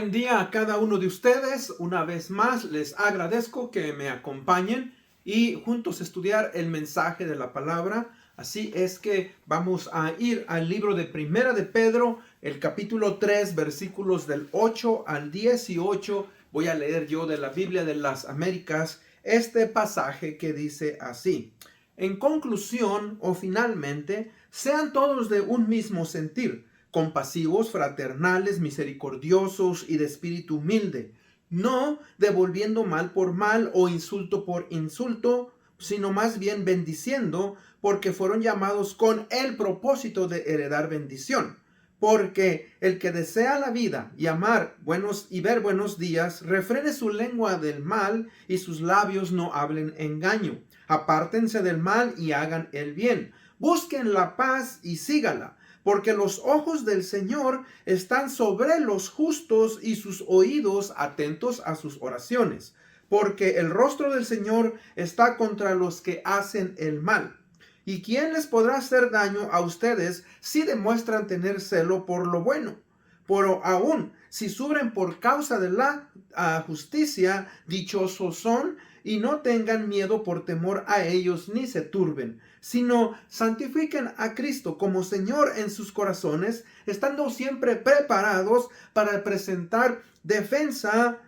Buen día a cada uno de ustedes. Una vez más les agradezco que me acompañen y juntos estudiar el mensaje de la palabra. Así es que vamos a ir al libro de Primera de Pedro, el capítulo 3, versículos del 8 al 18. Voy a leer yo de la Biblia de las Américas este pasaje que dice así: En conclusión o finalmente, sean todos de un mismo sentir, compasivos, fraternales, misericordiosos y de espíritu humilde, no devolviendo mal por mal o insulto por insulto, sino más bien bendiciendo, porque fueron llamados con el propósito de heredar bendición. Porque el que desea la vida y amar buenos y ver buenos días, refrene su lengua del mal y sus labios no hablen engaño. Apártense del mal y hagan el bien. Busquen la paz y sígala, porque los ojos del Señor están sobre los justos y sus oídos atentos a sus oraciones, porque el rostro del Señor está contra los que hacen el mal. ¿Y quién les podrá hacer daño a ustedes si demuestran tener celo por lo bueno? Pero aún si sufren por causa de la justicia, dichosos son, y no tengan miedo por temor a ellos ni se turben, sino santifiquen a Cristo como Señor en sus corazones, estando siempre preparados para presentar defensa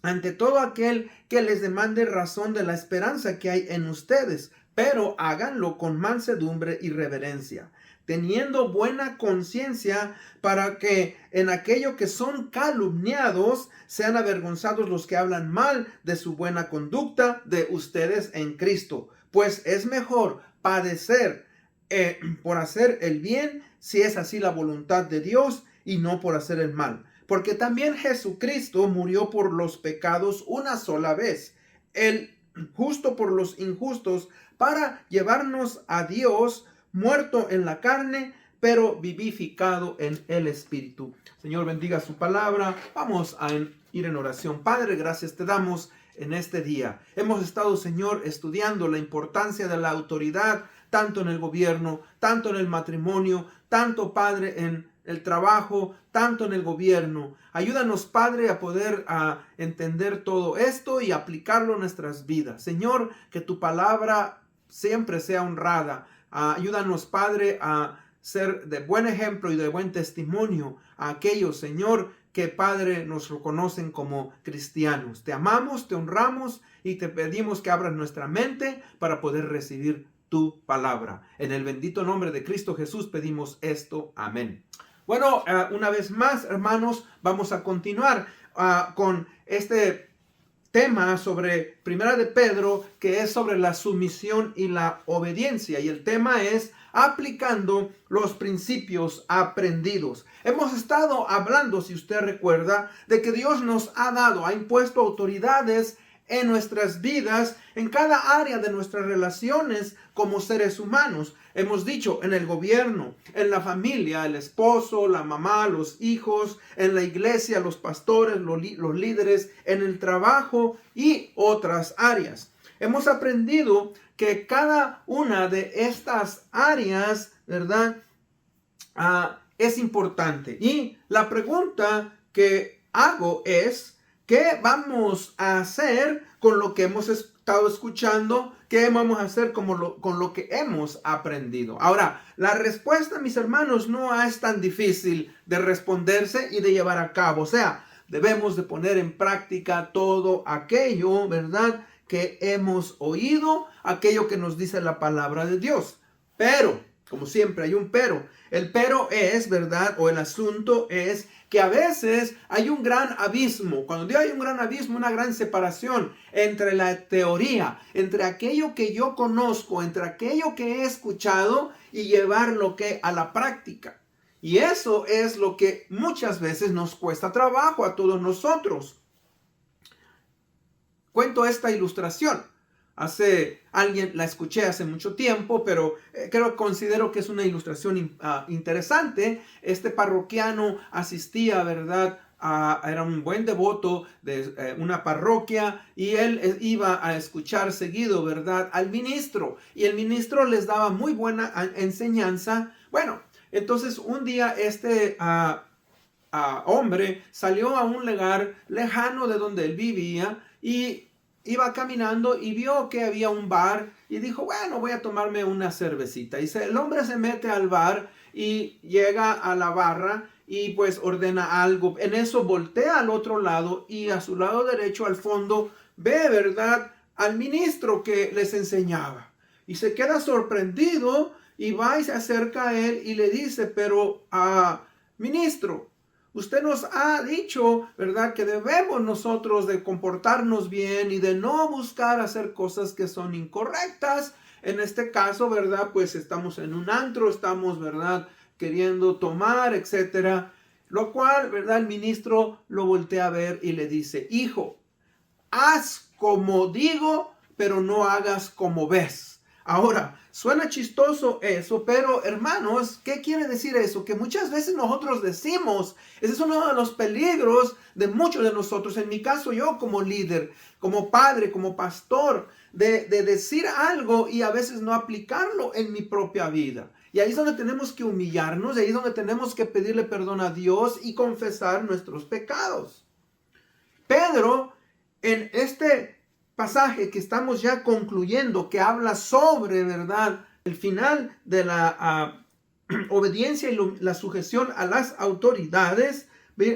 ante todo aquel que les demande razón de la esperanza que hay en ustedes, pero háganlo con mansedumbre y reverencia, teniendo buena conciencia, para que en aquello que son calumniados sean avergonzados los que hablan mal de su buena conducta de ustedes en Cristo. Pues es mejor padecer por hacer el bien, si es así la voluntad de Dios, y no por hacer el mal. Porque también Jesucristo murió por los pecados una sola vez, el justo por los injustos, para llevarnos a Dios, muerto en la carne, pero vivificado en el Espíritu. Señor, bendiga su palabra. Vamos a ir en oración. Padre, gracias te damos en este día. Hemos estado, Señor, estudiando la importancia de la autoridad, tanto en el gobierno, tanto en el matrimonio, tanto, Padre, en el trabajo, tanto en el gobierno. Ayúdanos, Padre, a poder entender todo esto y aplicarlo en nuestras vidas. Señor, que tu palabra siempre sea honrada. Ayúdanos, Padre, a ser de buen ejemplo y de buen testimonio a aquellos, Señor, que, Padre, nos reconocen como cristianos. Te amamos, te honramos y te pedimos que abras nuestra mente para poder recibir tu palabra. En el bendito nombre de Cristo Jesús pedimos esto. Amén. Bueno, una vez más, hermanos, vamos a continuar con este tema sobre Primera de Pedro, que es sobre la sumisión y la obediencia. Y el tema es aplicando los principios aprendidos. Hemos estado hablando, si usted recuerda, de que Dios nos ha dado, ha impuesto autoridades en nuestras vidas, en cada área de nuestras relaciones como seres humanos. Hemos dicho en el gobierno, en la familia, el esposo, la mamá, los hijos, en la iglesia, los pastores, los líderes, en el trabajo y otras áreas. Hemos aprendido que cada una de estas áreas, ¿verdad? Es importante. Y la pregunta que hago es: ¿qué vamos a hacer con lo que hemos estado escuchando? ¿Qué vamos a hacer con lo que hemos aprendido? Ahora, la respuesta, mis hermanos, no es tan difícil de responderse y de llevar a cabo. O sea, debemos de poner en práctica todo aquello, ¿verdad?, que hemos oído, aquello que nos dice la palabra de Dios. Pero, como siempre, hay un pero. El pero es, ¿verdad?, o el asunto es que a veces hay un gran abismo. Cuando digo hay un gran abismo, una gran separación entre la teoría, entre aquello que yo conozco, entre aquello que he escuchado y llevarlo a la práctica. Y eso es lo que muchas veces nos cuesta trabajo a todos nosotros. Cuento esta ilustración. La escuché hace mucho tiempo, pero considero que es una ilustración interesante. Este parroquiano asistía, ¿verdad?, era un buen devoto de una parroquia, y él iba a escuchar seguido, ¿verdad?, al ministro, y el ministro les daba muy buena enseñanza. Bueno, entonces un día hombre salió a un lugar lejano de donde él vivía y iba caminando y vio que había un bar y dijo, bueno, voy a tomarme una cervecita. Y el hombre se mete al bar y llega a la barra y pues ordena algo. En eso voltea al otro lado y a su lado derecho al fondo ve, ¿verdad?, al ministro que les enseñaba. Y se queda sorprendido y va y se acerca a él y le dice, pero ministro, usted nos ha dicho, ¿verdad?, que debemos nosotros de comportarnos bien y de no buscar hacer cosas que son incorrectas. En este caso, ¿verdad?, pues estamos en un antro, estamos, ¿verdad?, queriendo tomar, etcétera. Lo cual, ¿verdad?, el ministro lo voltea a ver y le dice, hijo, haz como digo, pero no hagas como ves. Ahora, suena chistoso eso, pero hermanos, ¿qué quiere decir eso? Que muchas veces nosotros decimos, ese es uno de los peligros de muchos de nosotros, en mi caso yo como líder, como padre, como pastor, de decir algo y a veces no aplicarlo en mi propia vida. Y ahí es donde tenemos que humillarnos, ahí es donde tenemos que pedirle perdón a Dios y confesar nuestros pecados. Pedro, en este pasaje que estamos ya concluyendo, que habla sobre, ¿verdad?, el final de la obediencia y la sujeción a las autoridades,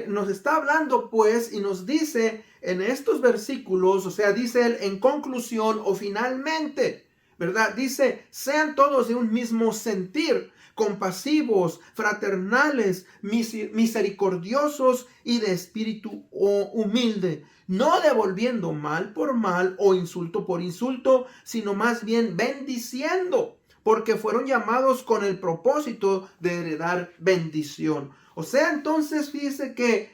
nos está hablando pues y nos dice en estos versículos, o sea, dice él en conclusión o finalmente, ¿verdad? Dice, sean todos de un mismo sentir, compasivos, fraternales, misericordiosos y de espíritu humilde, no devolviendo mal por mal o insulto por insulto, sino más bien bendiciendo, porque fueron llamados con el propósito de heredar bendición. O sea, entonces fíjese que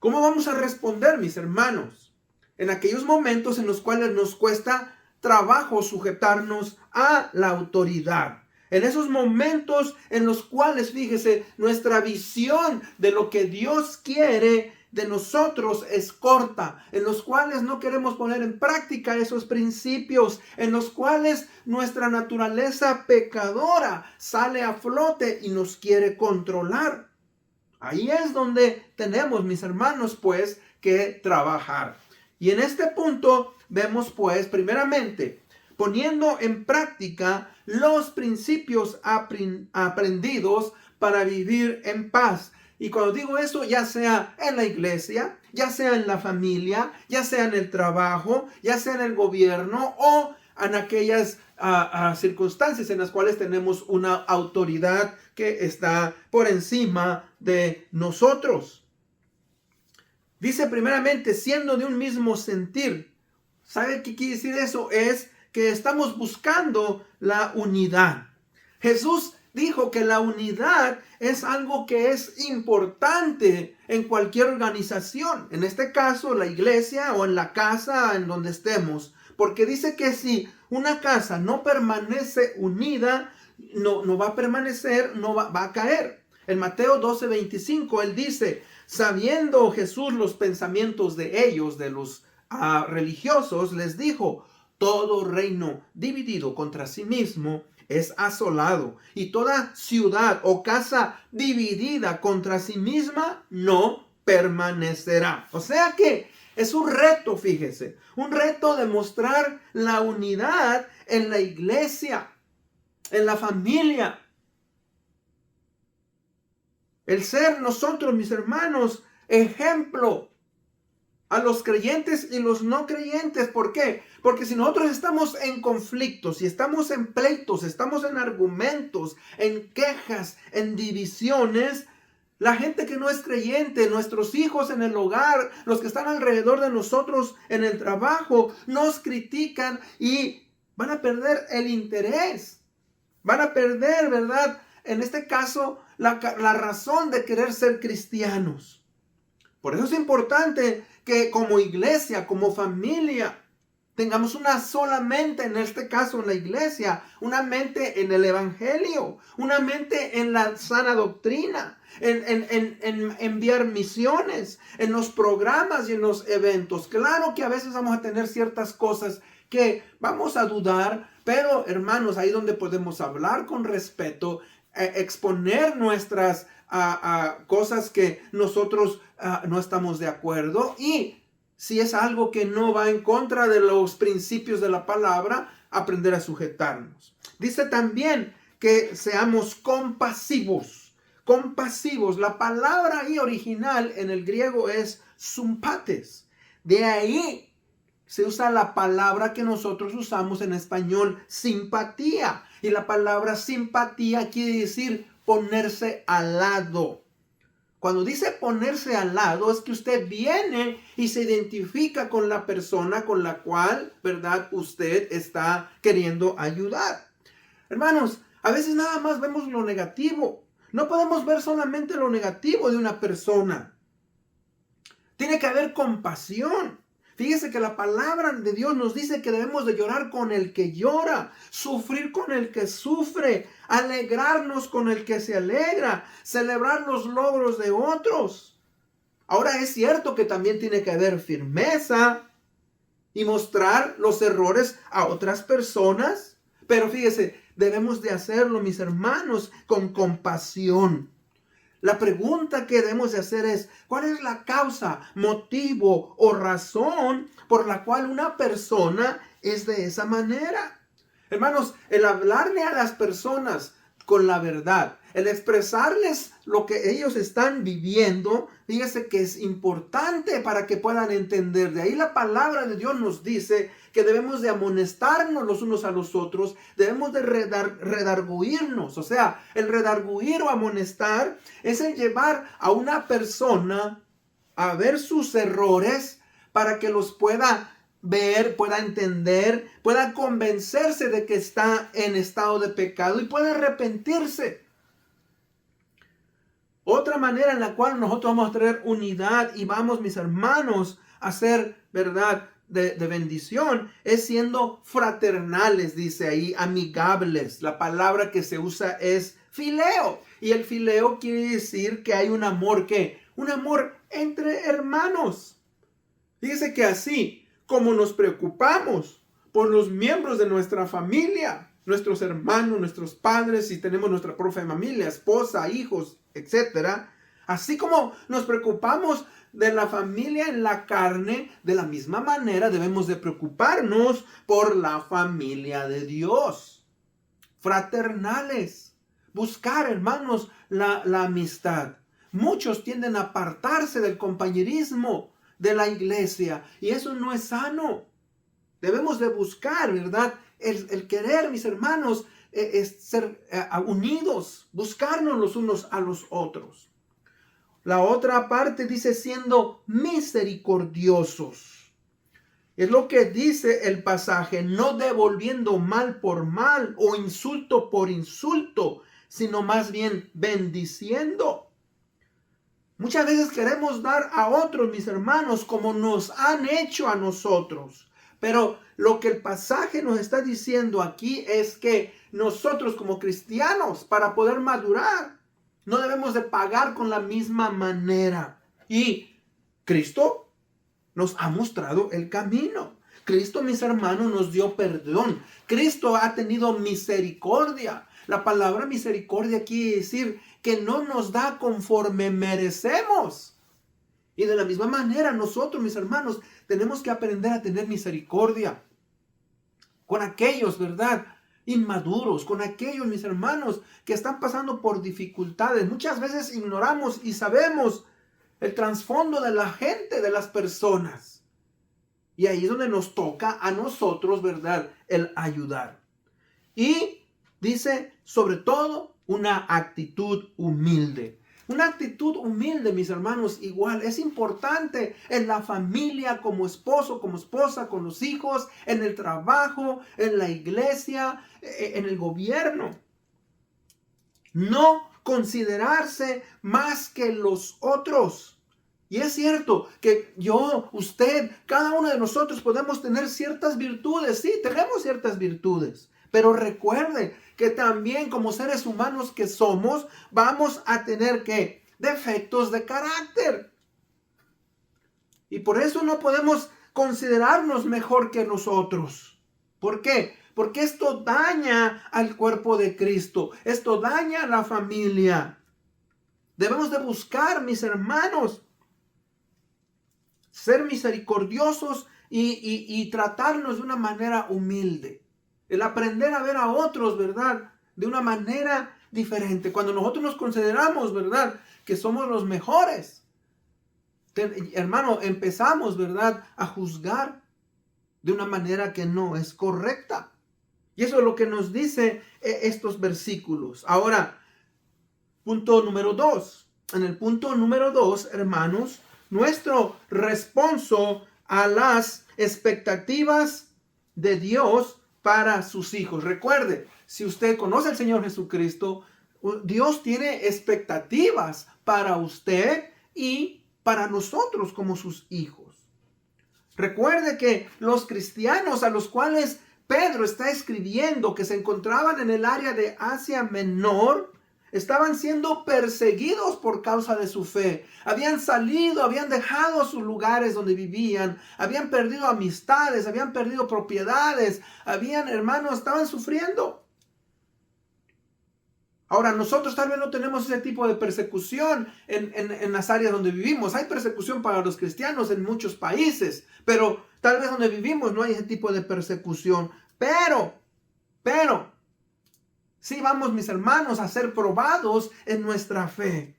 ¿cómo vamos a responder, mis hermanos? En aquellos momentos en los cuales nos cuesta trabajo sujetarnos a la autoridad. En esos momentos en los cuales, fíjese, nuestra visión de lo que Dios quiere de nosotros es corta, en los cuales no queremos poner en práctica esos principios, en los cuales nuestra naturaleza pecadora sale a flote y nos quiere controlar. Ahí es donde tenemos, mis hermanos, pues, que trabajar. Y en este punto vemos, pues, primeramente, poniendo en práctica los principios aprendidos para vivir en paz. Y cuando digo eso, ya sea en la iglesia, ya sea en la familia, ya sea en el trabajo, ya sea en el gobierno o en aquellas circunstancias en las cuales tenemos una autoridad que está por encima de nosotros. Dice primeramente, siendo de un mismo sentir. ¿Sabe qué quiere decir eso? Es que estamos buscando la unidad. Jesús dijo que la unidad es algo que es importante en cualquier organización. En este caso, la iglesia o en la casa en donde estemos. Porque dice que si una casa no permanece unida, no va a permanecer, va a caer. En Mateo 12:25, él dice, sabiendo Jesús los pensamientos de ellos, de los religiosos, les dijo, todo reino dividido contra sí mismo es asolado, y toda ciudad o casa dividida contra sí misma no permanecerá. O sea que es un reto, fíjese, un reto de mostrar la unidad en la iglesia, en la familia. El ser nosotros, mis hermanos, ejemplo a los creyentes y los no creyentes. ¿Por qué? Porque si nosotros estamos en conflictos, si estamos en pleitos, estamos en argumentos, en quejas, en divisiones, la gente que no es creyente, nuestros hijos en el hogar, los que están alrededor de nosotros en el trabajo, nos critican y van a perder el interés. Van a perder, ¿verdad? En este caso, la razón de querer ser cristianos. Por eso es importante que como iglesia, como familia, tengamos una sola mente, en este caso en la iglesia, una mente en el evangelio, una mente en la sana doctrina, en enviar misiones, en los programas y en los eventos. Claro que a veces vamos a tener ciertas cosas que vamos a dudar, pero hermanos, ahí donde podemos hablar con respeto, exponer nuestras a cosas que nosotros no estamos de acuerdo, y si es algo que no va en contra de los principios de la palabra, aprender a sujetarnos. Dice también que seamos compasivos. Compasivos. La palabra ahí original en el griego es sympates. De ahí se usa la palabra que nosotros usamos en español, simpatía. Y la palabra simpatía quiere decir ponerse al lado. Cuando dice ponerse al lado, es que usted viene y se identifica con la persona con la cual, ¿verdad?, usted está queriendo ayudar. Hermanos, a veces nada más vemos lo negativo. No podemos ver solamente lo negativo de una persona. Tiene que haber compasión. Fíjese que la palabra de Dios nos dice que debemos de llorar con el que llora, sufrir con el que sufre, alegrarnos con el que se alegra, celebrar los logros de otros. Ahora es cierto que también tiene que haber firmeza y mostrar los errores a otras personas, pero fíjese, debemos de hacerlo, mis hermanos, con compasión. La pregunta que debemos de hacer es, ¿cuál es la causa, motivo o razón por la cual una persona es de esa manera? Hermanos, el hablarle a las personas con la verdad, el expresarles lo que ellos están viviendo, fíjese que es importante para que puedan entender. De ahí la palabra de Dios nos dice que debemos de amonestarnos los unos a los otros, debemos de redarguirnos. O sea, el redarguir o amonestar es el llevar a una persona a ver sus errores para que los pueda ver, pueda entender, pueda convencerse de que está en estado de pecado y pueda arrepentirse. Otra manera en la cual nosotros vamos a traer unidad y vamos, mis hermanos, a ser, ¿verdad?, de bendición, es siendo fraternales, dice ahí, amigables. La palabra que se usa es fileo. Y el fileo quiere decir que hay un amor, ¿qué? Un amor entre hermanos. Fíjese que así como nos preocupamos por los miembros de nuestra familia, nuestros hermanos, nuestros padres, si tenemos nuestra propia familia, esposa, hijos, etcétera, así como nos preocupamos de la familia en la carne, de la misma manera debemos de preocuparnos por la familia de Dios. Fraternales, buscar, hermanos, la amistad. Muchos tienden a apartarse del compañerismo de la iglesia y eso no es sano. Debemos de buscar, ¿verdad?, el querer, mis hermanos, es ser unidos, buscarnos los unos a los otros. La otra parte dice siendo misericordiosos. Es lo que dice el pasaje, no devolviendo mal por mal o insulto por insulto, sino más bien bendiciendo. Muchas veces queremos dar a otros, mis hermanos, como nos han hecho a nosotros. Pero lo que el pasaje nos está diciendo aquí es que nosotros como cristianos, para poder madurar, no debemos de pagar con la misma manera. Y Cristo nos ha mostrado el camino. Cristo, mis hermanos, nos dio perdón. Cristo ha tenido misericordia. La palabra misericordia quiere decir que no nos da conforme merecemos. Y de la misma manera nosotros, mis hermanos, tenemos que aprender a tener misericordia con aquellos, ¿verdad?, inmaduros, con aquellos, mis hermanos, que están pasando por dificultades. Muchas veces ignoramos y sabemos el trasfondo de la gente, de las personas. Y ahí es donde nos toca a nosotros, ¿verdad?, el ayudar. Y dice, sobre todo, una actitud humilde. Una actitud humilde, mis hermanos, igual es importante en la familia, como esposo, como esposa, con los hijos, en el trabajo, en la iglesia, en el gobierno. No considerarse más que los otros. Y es cierto que yo, usted, cada uno de nosotros podemos tener ciertas virtudes. Sí, tenemos ciertas virtudes. Pero recuerde que también como seres humanos que somos, vamos a tener ¿qué? Defectos de carácter. Y por eso no podemos considerarnos mejor que nosotros. ¿Por qué? Porque esto daña al cuerpo de Cristo. Esto daña a la familia. Debemos de buscar, mis hermanos, ser misericordiosos y tratarnos de una manera humilde. El aprender a ver a otros, ¿verdad?, de una manera diferente. Cuando nosotros nos consideramos, ¿verdad?, que somos los mejores, hermano, empezamos, ¿verdad?, a juzgar de una manera que no es correcta. Y eso es lo que nos dice estos versículos. Ahora, punto número 2. En el punto número 2, hermanos, nuestro responso a las expectativas de Dios para sus hijos. Recuerde, si usted conoce al Señor Jesucristo, Dios tiene expectativas para usted y para nosotros como sus hijos. Recuerde que los cristianos a los cuales Pedro está escribiendo, que se encontraban en el área de Asia Menor, estaban siendo perseguidos por causa de su fe. Habían salido, habían dejado sus lugares donde vivían, habían perdido amistades, habían perdido propiedades, hermanos, estaban sufriendo. Ahora, nosotros tal vez no tenemos ese tipo de persecución en las áreas donde vivimos. Hay persecución para los cristianos en muchos países, pero tal vez donde vivimos no hay ese tipo de persecución. Pero, sí vamos, mis hermanos, a ser probados en nuestra fe.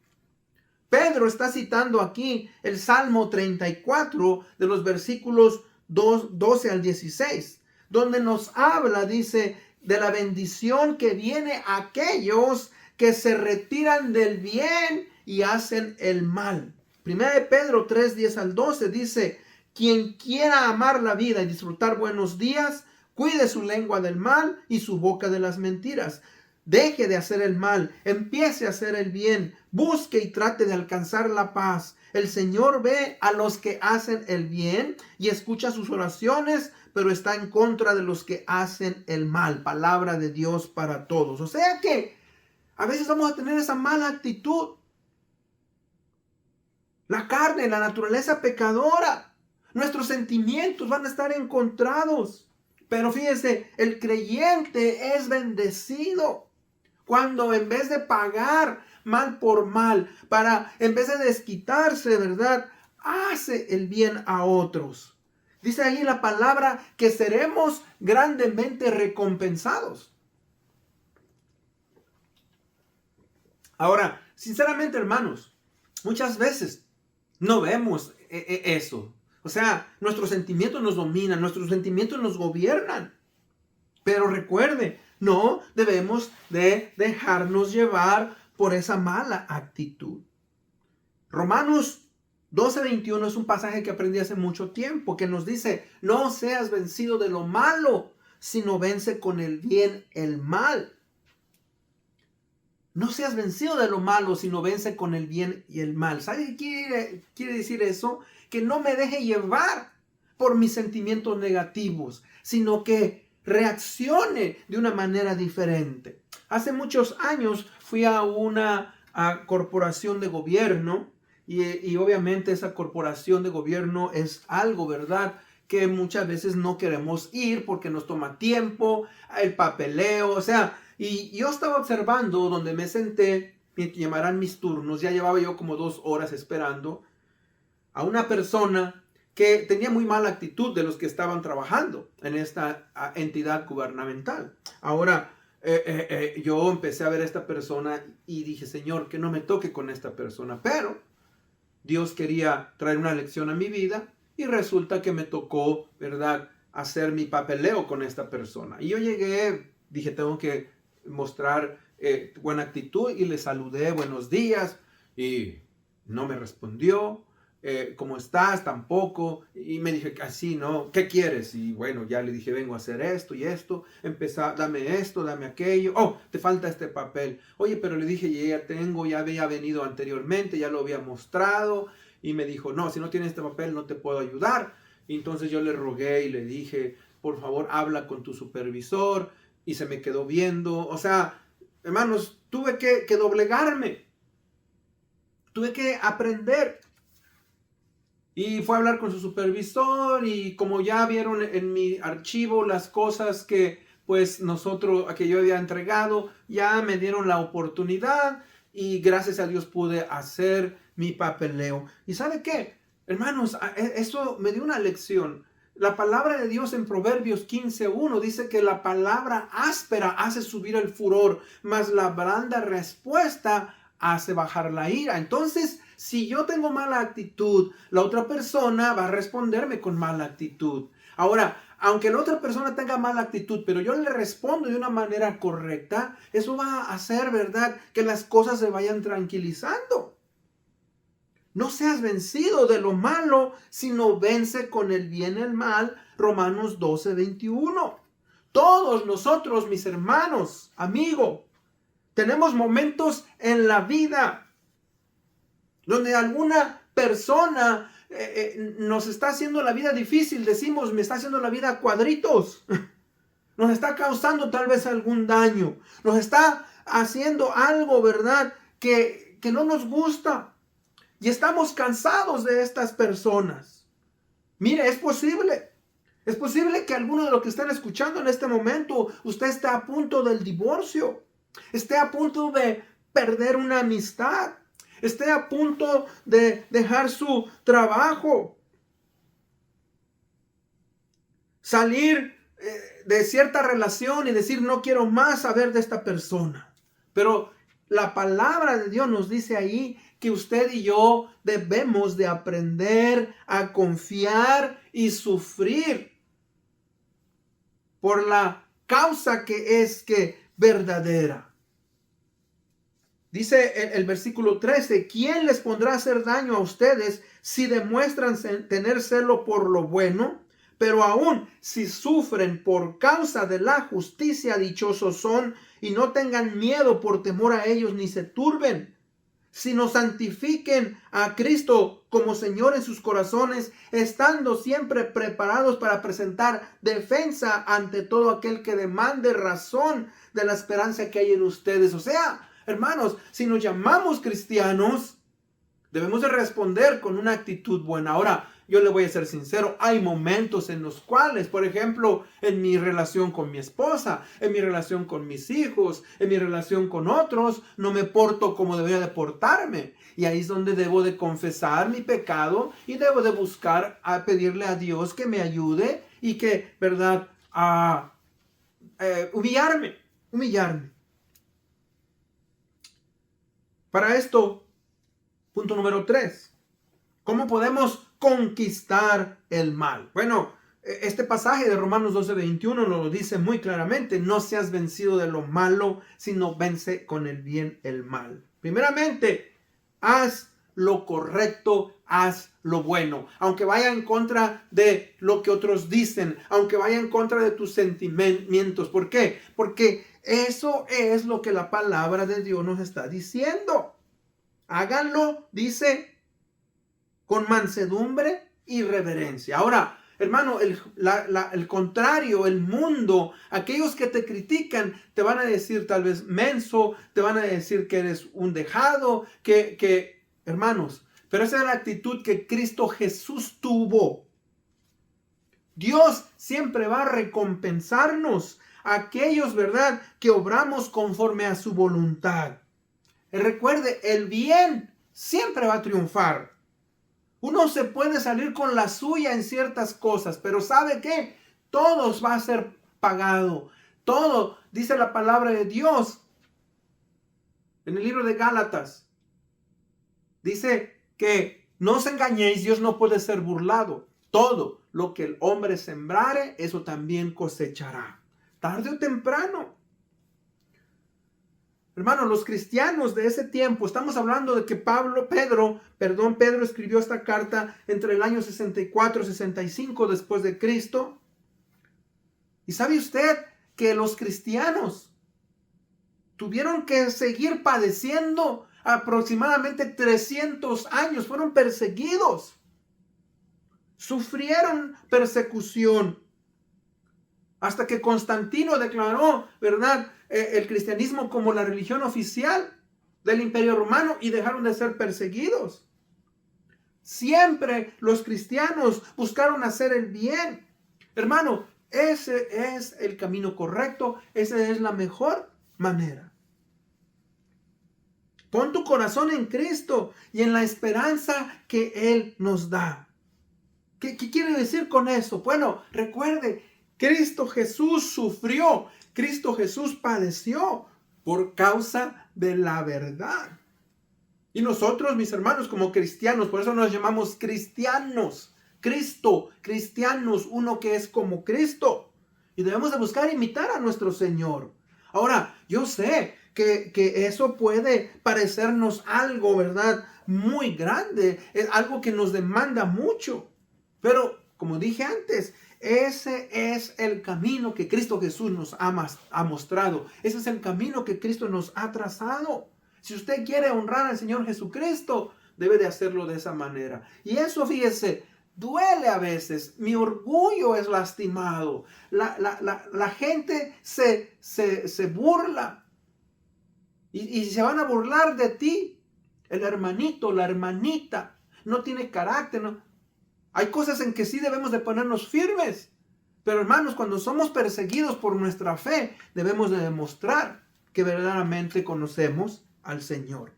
Pedro está citando aquí el Salmo 34 de los versículos 12 al 16, donde nos habla, dice, de la bendición que viene a aquellos que se retiran del bien y hacen el mal. Primera de Pedro 3, 10 al 12 dice: quien quiera amar la vida y disfrutar buenos días, cuide su lengua del mal y su boca de las mentiras. Deje de hacer el mal, empiece a hacer el bien, busque y trate de alcanzar la paz. El Señor ve a los que hacen el bien y escucha sus oraciones, pero está en contra de los que hacen el mal. Palabra de Dios para todos. O sea que a veces vamos a tener esa mala actitud. La carne, la naturaleza pecadora, nuestros sentimientos van a estar encontrados. Pero fíjese, el creyente es bendecido cuando en vez de pagar mal por mal, en vez de desquitarse, ¿verdad?, hace el bien a otros. Dice ahí la palabra que seremos grandemente recompensados. Ahora, sinceramente, hermanos, muchas veces no vemos eso. O sea, nuestros sentimientos nos dominan, nuestros sentimientos nos gobiernan. Pero recuerde, no debemos de dejarnos llevar por esa mala actitud. Romanos 12:21 es un pasaje que aprendí hace mucho tiempo, que nos dice: no seas vencido de lo malo, sino vence con el bien el mal. No seas vencido de lo malo, sino vence con el bien y el mal. ¿Sabe qué quiere decir eso? Que no me deje llevar por mis sentimientos negativos, sino que reaccione de una manera diferente. Hace muchos años fui a una corporación de gobierno y obviamente esa corporación de gobierno es algo, ¿verdad?, que muchas veces no queremos ir porque nos toma tiempo, el papeleo, o sea, y yo estaba observando donde me senté, me llamarán mis turnos, ya llevaba yo como 2 horas esperando a una persona que tenía muy mala actitud de los que estaban trabajando en esta entidad gubernamental. Ahora, yo empecé a ver a esta persona y dije: Señor, que no me toque con esta persona. Pero Dios quería traer una lección a mi vida y resulta que me tocó, ¿verdad?, hacer mi papeleo con esta persona. Y yo llegué, dije, tengo que mostrar buena actitud y le saludé, buenos días, y no me respondió. ¿Cómo estás? Tampoco. Y me dije, así, ¿no? ¿Qué quieres? Y bueno, ya le dije, vengo a hacer esto y esto. Dame esto, dame aquello. Oh, te falta este papel. Oye, pero le dije, ya había venido anteriormente, ya lo había mostrado. Y me dijo, no, si no tienes este papel no te puedo ayudar. Y entonces yo le rogué y le dije, por favor, habla con tu supervisor. Y se me quedó viendo. O sea, hermanos, tuve que doblegarme. Tuve que aprender. Y fue a hablar con su supervisor y como ya vieron en mi archivo las cosas que pues que yo había entregado, ya me dieron la oportunidad y gracias a Dios pude hacer mi papeleo. ¿Y sabe qué? Hermanos, eso me dio una lección. La palabra de Dios en Proverbios 15:1 dice que la palabra áspera hace subir el furor, mas la blanda respuesta hace bajar la ira. Entonces, si yo tengo mala actitud, la otra persona va a responderme con mala actitud. Ahora, aunque la otra persona tenga mala actitud, pero yo le respondo de una manera correcta, eso va a hacer, ¿verdad?, que las cosas se vayan tranquilizando. No seas vencido de lo malo, sino vence con el bien el mal. Romanos 12:21. Todos nosotros, mis hermanos, amigos, tenemos momentos en la vida donde alguna persona nos está haciendo la vida difícil. Decimos, me está haciendo la vida a cuadritos. Nos está causando tal vez algún daño. Nos está haciendo algo, ¿verdad?, que no nos gusta. Y estamos cansados de estas personas. Mire, es posible que alguno de los que están escuchando en este momento, usted esté a punto del divorcio, esté a punto de perder una amistad, esté a punto de dejar su trabajo, salir de cierta relación y decir, no quiero más saber de esta persona. Pero la palabra de Dios nos dice ahí que usted y yo debemos de aprender a confiar y sufrir por la causa que es verdadera. Dice el versículo 13, ¿quién les pondrá a hacer daño a ustedes si demuestran tener celo por lo bueno? Pero aún si sufren por causa de la justicia, dichosos son, y no tengan miedo por temor a ellos, ni se turben, sino santifiquen a Cristo como Señor en sus corazones, estando siempre preparados para presentar defensa ante todo aquel que demande razón de la esperanza que hay en ustedes. O sea, hermanos, si nos llamamos cristianos, debemos de responder con una actitud buena. Ahora, yo le voy a ser sincero, hay momentos en los cuales, por ejemplo, en mi relación con mi esposa, en mi relación con mis hijos, en mi relación con otros, no me porto como debería de portarme. Y ahí es donde debo de confesar mi pecado y debo de buscar a pedirle a Dios que me ayude y que, ¿verdad?, humillarme. Para esto, punto número 3. ¿Cómo podemos conquistar el mal? Bueno, este pasaje de Romanos 12:21 nos lo dice muy claramente. No seas vencido de lo malo, sino vence con el bien el mal. Primeramente, haz lo correcto, haz lo bueno. Aunque vaya en contra de lo que otros dicen, aunque vaya en contra de tus sentimientos. ¿Por qué? Porque eso es lo que la palabra de Dios nos está diciendo. Háganlo, dice, con mansedumbre y reverencia. Ahora, hermano, el contrario, el mundo, aquellos que te critican, te van a decir tal vez menso, te van a decir que eres un dejado, hermanos, pero esa es la actitud que Cristo Jesús tuvo. Dios siempre va a recompensarnos a aquellos, ¿verdad?, que obramos conforme a su voluntad. Recuerde, el bien siempre va a triunfar. Uno se puede salir con la suya en ciertas cosas, pero ¿sabe qué? Todo va a ser pagado. Todo, dice la palabra de Dios en el libro de Gálatas. Dice que no os engañéis, Dios no puede ser burlado. Todo lo que el hombre sembrare, eso también cosechará. Tarde o temprano. Hermanos, los cristianos de ese tiempo, estamos hablando de que Pedro escribió esta carta entre el año 64 y 65 después de Cristo. ¿Y sabe usted que los cristianos tuvieron que seguir padeciendo aproximadamente 300 años? Fueron perseguidos, sufrieron persecución, hasta que Constantino declaró, ¿verdad?, el cristianismo como la religión oficial del Imperio Romano y dejaron de ser perseguidos. Siempre los cristianos buscaron hacer el bien. Hermano, ese es el camino correcto, esa es la mejor manera. Pon tu corazón en Cristo y en la esperanza que Él nos da. ¿Qué quiere decir con eso? Bueno, recuerde, Cristo Jesús sufrió, Cristo Jesús padeció por causa de la verdad. Y nosotros, mis hermanos, como cristianos, por eso nos llamamos cristianos. Cristo, cristianos, uno que es como Cristo. Y debemos de buscar imitar a nuestro Señor. Ahora, yo sé que eso puede parecernos algo, ¿verdad? Muy grande, es algo que nos demanda mucho. Pero, como dije antes, ese es el camino que Cristo Jesús nos ha mostrado. Ese es el camino que Cristo nos ha trazado. Si usted quiere honrar al Señor Jesucristo, debe de hacerlo de esa manera. Y eso, fíjese, duele a veces. Mi orgullo es lastimado. La gente se burla. Y se van a burlar de ti. El hermanito, la hermanita, no tiene carácter. No. Hay cosas en que sí debemos de ponernos firmes. Pero hermanos, cuando somos perseguidos por nuestra fe, debemos de demostrar que verdaderamente conocemos al Señor.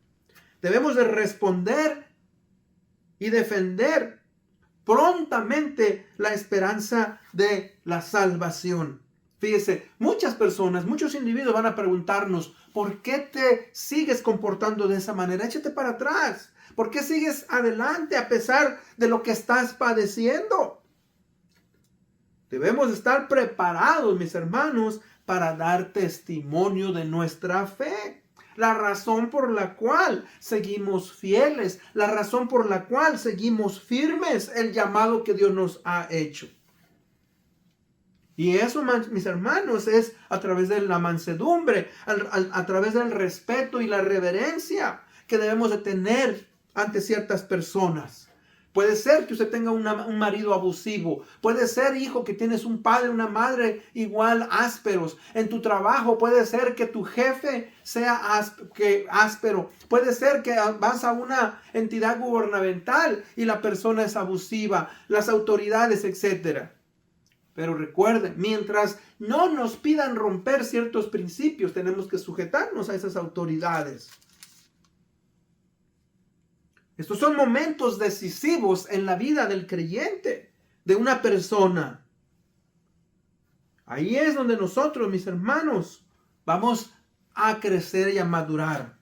Debemos de responder y defender prontamente la esperanza de la salvación. Fíjese, muchas personas, muchos individuos van a preguntarnos, ¿por qué te sigues comportando de esa manera? Échate para atrás. ¿Por qué sigues adelante a pesar de lo que estás padeciendo? Debemos estar preparados, mis hermanos, para dar testimonio de nuestra fe. La razón por la cual seguimos fieles, la razón por la cual seguimos firmes, el llamado que Dios nos ha hecho. Y eso, mis hermanos, es a través de la mansedumbre, a través del respeto y la reverencia que debemos de tener ante ciertas personas. Puede ser que usted tenga un marido abusivo. Puede ser, hijo, que tienes un padre, una madre igual ásperos. En tu trabajo puede ser que tu jefe sea áspero. Puede ser que vas a una entidad gubernamental y la persona es abusiva, las autoridades, etc. Pero recuerden, mientras no nos pidan romper ciertos principios, tenemos que sujetarnos a esas autoridades. Estos son momentos decisivos en la vida del creyente, de una persona. Ahí es donde nosotros, mis hermanos, vamos a crecer y a madurar.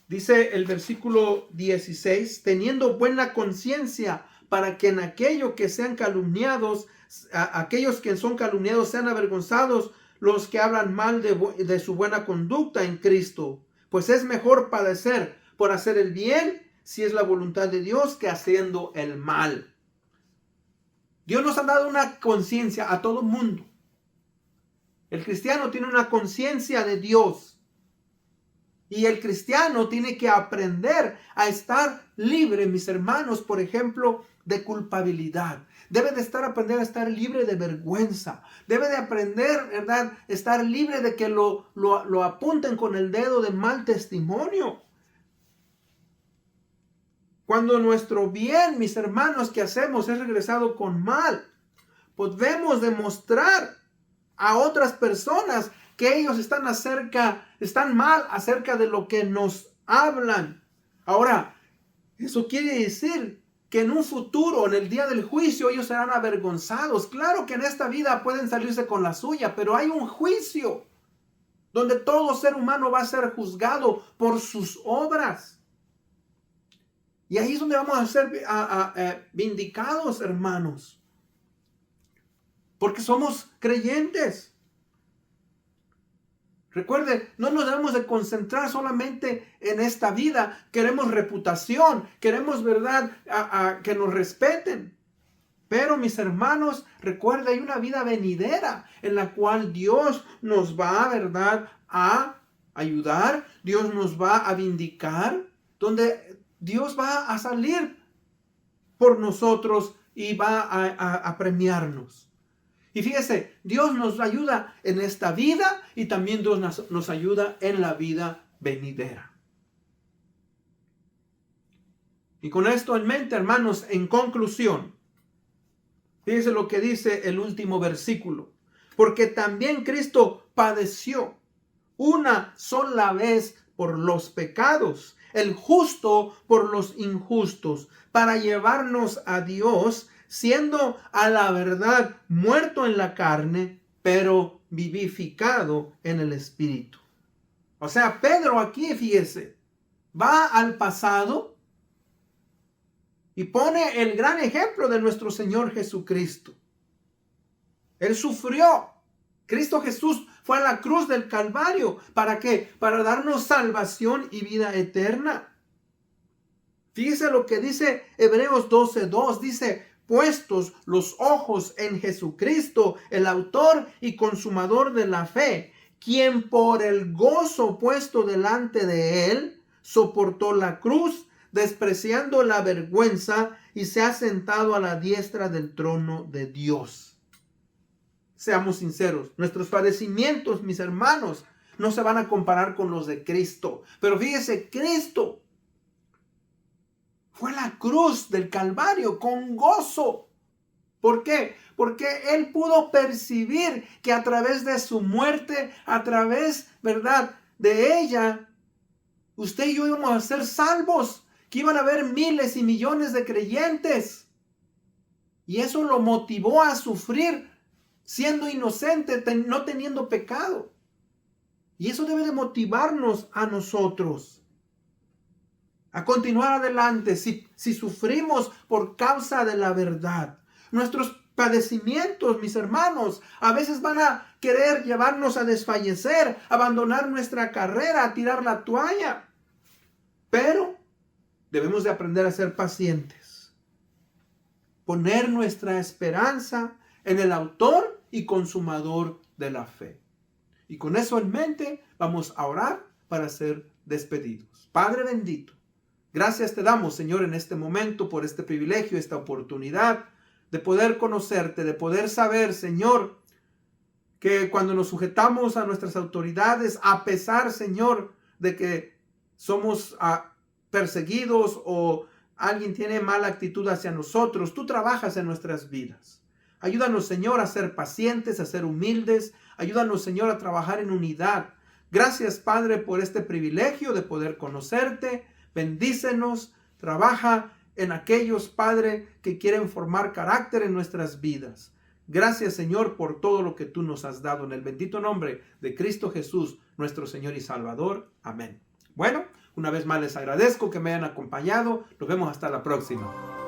Dice el versículo 16, teniendo buena conciencia para que en aquello que sean calumniados, aquellos que son calumniados sean avergonzados, los que hablan mal de su buena conducta en Cristo. Pues es mejor padecer por hacer el bien, si es la voluntad de Dios, que haciendo el mal. Dios nos ha dado una conciencia a todo mundo. El cristiano tiene una conciencia de Dios. Y el cristiano tiene que aprender a estar libre, mis hermanos, por ejemplo, de culpabilidad. Debe de aprender a estar libre de vergüenza. Debe de aprender, ¿verdad?, estar libre de que lo apunten con el dedo de mal testimonio. Cuando nuestro bien, mis hermanos, que hacemos es regresado con mal, podemos demostrar a otras personas que ellos están mal acerca de lo que nos hablan. Ahora, eso quiere decir que en un futuro, en el día del juicio, ellos serán avergonzados. Claro que en esta vida pueden salirse con la suya, pero hay un juicio donde todo ser humano va a ser juzgado por sus obras. Y ahí es donde vamos a ser vindicados, hermanos. Porque somos creyentes. Recuerde, no nos debemos de concentrar solamente en esta vida. Queremos reputación, queremos, ¿verdad?, que nos respeten. Pero, mis hermanos, recuerde, hay una vida venidera en la cual Dios nos va, ¿verdad?, a ayudar. Dios nos va a vindicar, donde Dios va a salir por nosotros y va a premiarnos. Y fíjese, Dios nos ayuda en esta vida y también Dios nos ayuda en la vida venidera. Y con esto en mente, hermanos, en conclusión, fíjese lo que dice el último versículo. Porque también Cristo padeció una sola vez por los pecados, el justo por los injustos, para llevarnos a Dios, siendo a la verdad muerto en la carne, pero vivificado en el Espíritu. O sea, Pedro aquí, fíjese, va al pasado y pone el gran ejemplo de nuestro Señor Jesucristo. Él sufrió. Cristo Jesús fue a la cruz del Calvario. ¿Para qué? Para darnos salvación y vida eterna. Fíjese lo que dice Hebreos 12:2. Dice, puestos los ojos en Jesucristo, el autor y consumador de la fe, quien por el gozo puesto delante de él, soportó la cruz, despreciando la vergüenza, y se ha sentado a la diestra del trono de Dios. Seamos sinceros, nuestros padecimientos, mis hermanos, no se van a comparar con los de Cristo. Pero fíjese, Cristo fue a la cruz del Calvario con gozo. ¿Por qué? Porque Él pudo percibir que a través de su muerte, a través, ¿verdad?, de ella, usted y yo íbamos a ser salvos, que iban a haber miles y millones de creyentes. Y eso lo motivó a sufrir siendo inocente, no teniendo pecado. Y eso debe de motivarnos a nosotros a continuar adelante. Si sufrimos por causa de la verdad, nuestros padecimientos, mis hermanos, a veces van a querer llevarnos a desfallecer, abandonar nuestra carrera, a tirar la toalla. Pero debemos de aprender a ser pacientes, poner nuestra esperanza en el autor y consumador de la fe. Y con eso en mente vamos a orar para ser despedidos. Padre bendito, gracias te damos, Señor, en este momento por este privilegio, esta oportunidad de poder conocerte, de poder saber, Señor, que cuando nos sujetamos a nuestras autoridades, a pesar, Señor, de que somos perseguidos o alguien tiene mala actitud hacia nosotros, tú trabajas en nuestras vidas. Ayúdanos, Señor, a ser pacientes, a ser humildes. Ayúdanos, Señor, a trabajar en unidad. Gracias, Padre, por este privilegio de poder conocerte. Bendícenos, trabaja en aquellos, Padre, que quieren formar carácter en nuestras vidas. Gracias, Señor, por todo lo que tú nos has dado. En el bendito nombre de Cristo Jesús, nuestro Señor y Salvador. Amén. Bueno, una vez más les agradezco que me hayan acompañado. Nos vemos hasta la próxima.